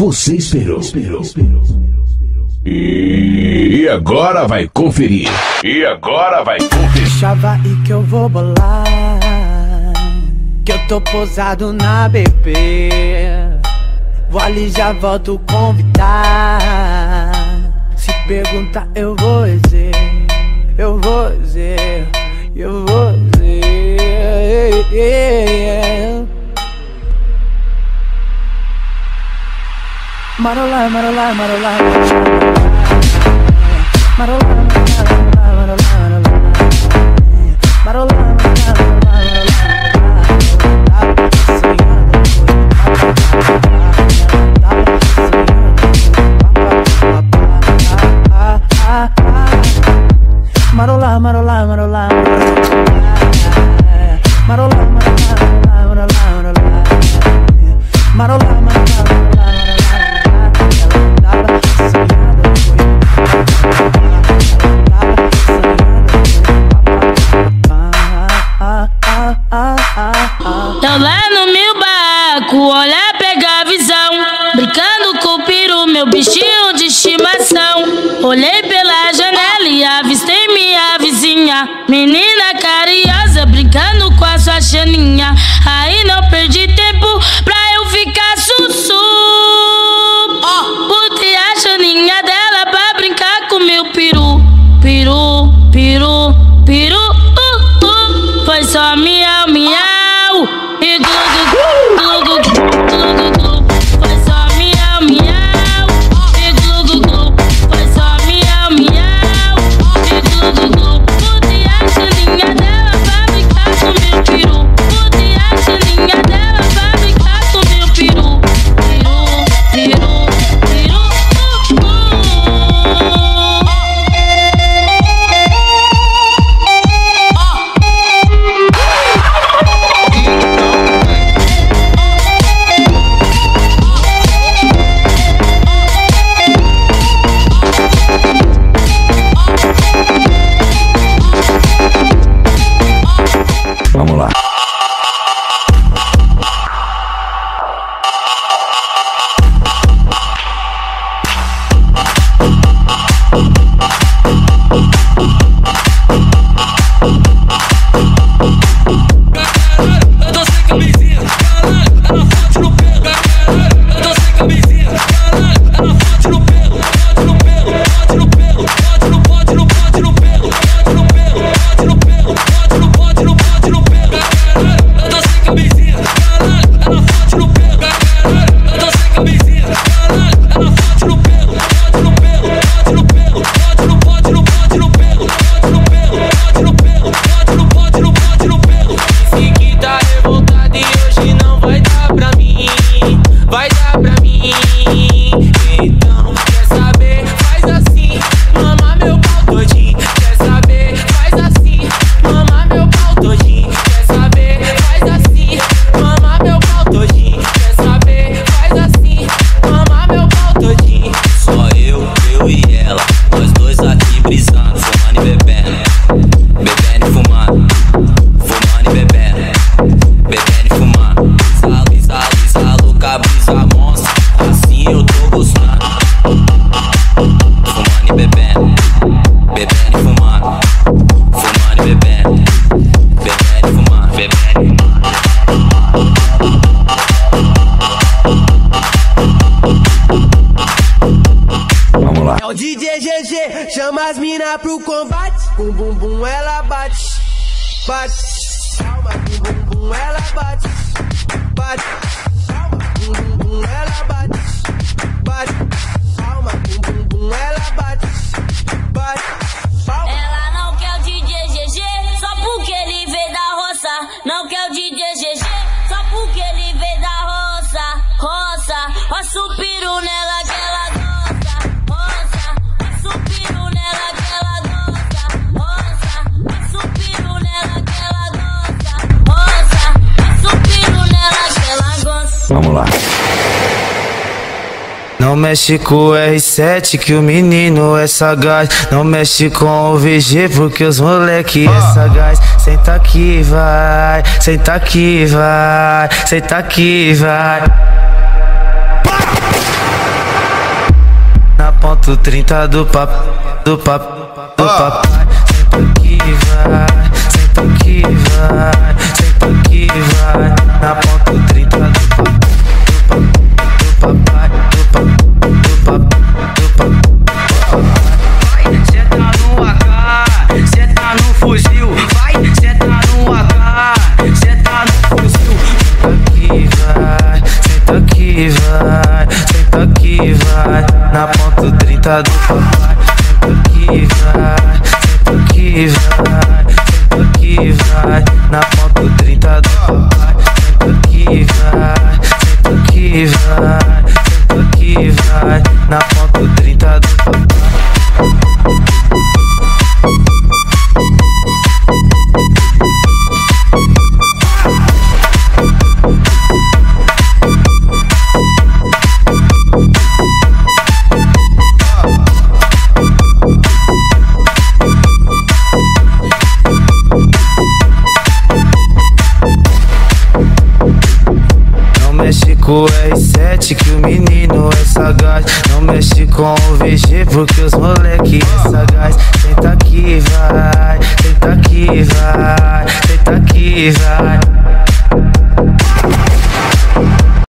você esperou. E agora vai conferir. Chava aí que eu vou bolar, que eu tô posado na BP. Vou ali, já volto convidar. Se perguntar eu vou dizer, Marola, marola, marola, marola, marola, marola, marola, Tô lá no meu barraco, olhar, pegar a visão, brincando com o peru, meu bichinho de estimação. Olhei pela janela e avistei minha vizinha, menina carinhosa, brincando com a sua chaninha. Aí não perdi tempo pra eu ficar sussu. Botei a chaninha dela pra brincar com meu peru. Foi só miau, miau e glu, glu, glu, glu, glu, glu. Foi só miau, miau e glu, glu, glu. Foi só miau, miau e glu, glu, glu. Botei a chaninha dela pra brincar com meu peru. Botei a chaninha dela pra brincar com meu peru. Vamos lá. É o DJ GG, chama as mina pro combate. Com bum bum ela bate, bate. Calma, com bum bum ela bate, bate. Calma, com bum bum ela bate, bate. Calma, com bum bum ela bate, bate. Ela não quer o DJ GG só porque ele veio da roça. Não quer o DJ GG só porque ele veio da roça. Roça, roça o peru nela que ela gosta. Roça, roça o peru nela que ela gosta. Roça, roça o peru nela que ela gosta. Roça, roça o peru nela que ela gosta. Vamos lá. Não mexe com o R7 que o menino é sagaz. Não mexe com o VG porque os moleque é sagaz. Senta aqui, vai. Senta aqui, vai. Senta aqui, vai. ponto 30 do papai. Senta aqui vai, senta aqui vai, senta aqui vai. Na ponto 30 do papai. Vai, senta no AK, senta no fuzil. Vai, senta no AK, senta no fuzil. Senta aqui vai, senta aqui vai. Na ponto 30 do papai. Senta aqui vai, senta aqui vai, senta aqui vai. Na ponto 30 do papai. Senta aqui vai, senta aqui vai, senta aqui vai. Na ponto 30 do papai. Mexe com o R7 que o menino é sagaz. Não mexe com o VG porque os moleque é sagaz. Senta aqui vai, senta aqui vai.